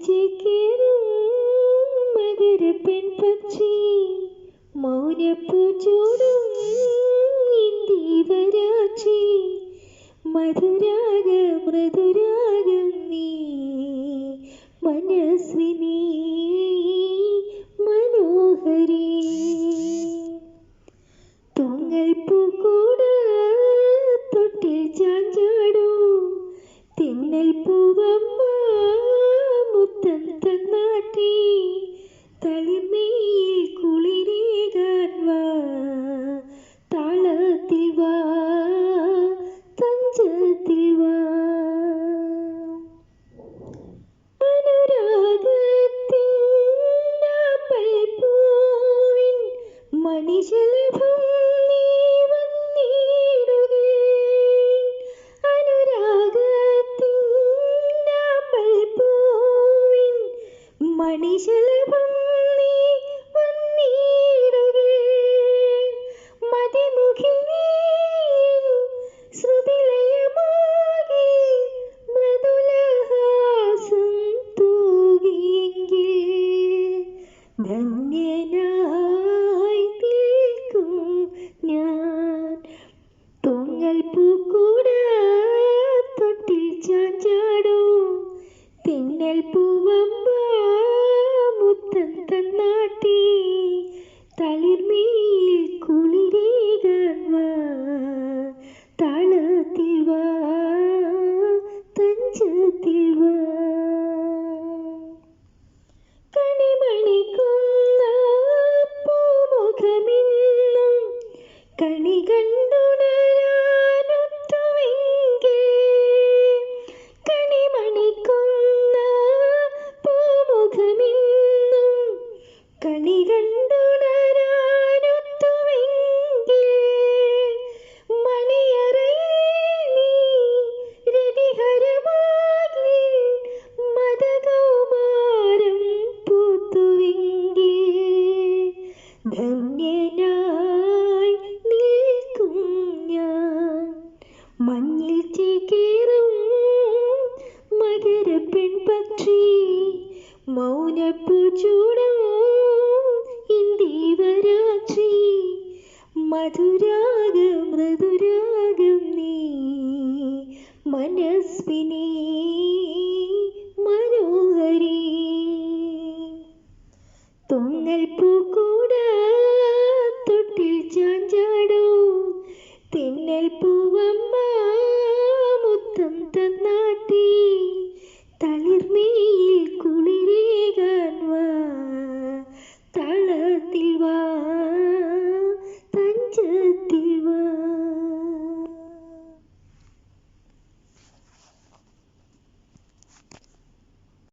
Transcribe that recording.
ചേക്കേറും മകരപ്പെൺപക്ഷി മൗനപ്പൂച്ചൂടും ഇന്ദീവരാക്ഷി മധുരാഗ മൃദുരാഗം നീ മനസ്വിനി മനോഹരി തൂങ്ങൽ പൂക്കൂട് തൊട്ടിൽ ചാഞ്ചാടൂ തിന്നൽ പൂവമ്മ മുത്തം തന്നാട്ടി തളിമയിൽ കുളിരേകാൻ വാ താളത്തിൽ വാ തഞ്ചത്തിൽ വാ അനുരാഗത്തിൻ നാമ്പൽ പൂവിൻ മണിശലഭം നീ വന്നിടുകേ അനുരാഗത്തിൻ നാമ്പൽ പൂവിൻ മണിശലഭം നീ വന്നിടുകേ മതിമുഖിനി ശ്രുതിലയമാകി മൃദുലഹാസം തൂകിയെങ്കിൽ ധന്യനായി നിൽക്കും ഞാൻ തൂങ്ങൽ പൂക്കൂട തൊട്ടിൽ ചാഞ്ചാടൂ തിന്നൽ പൂവമ്പ മുത്തം തന്നാട്ടി തളിർമയിൽ കുളിരേകാൻ വാ താളത്തിൽ വാ തഞ്ചത്തിൽ വാ കണിമണിക്കുന്ന പൂമുഖമിന്നും കണി കണ്ടുണരാനൊത്തുവെങ്കിൽ കണിമണിക്കുന്ന പൂമുഖമിന്നും കണി കണ്ടുണരാനൊത്തുവെങ്കിൽ മണിയറയിൽ നീ രതിഹരമാകി മദകൗമാരം പൂത്തുവെങ്കിൽ ധന്യനായി നിൽക്കും ഞാൻ മഞ്ഞിൽ ചേക്കേറും മകരപ്പെൺപക്ഷി മൗനപ്പൂച്ചൂടും ഇന്ദീവരാക്ഷി മധുരാഗ മൃദുരാഗം നീ മനസ്വിനി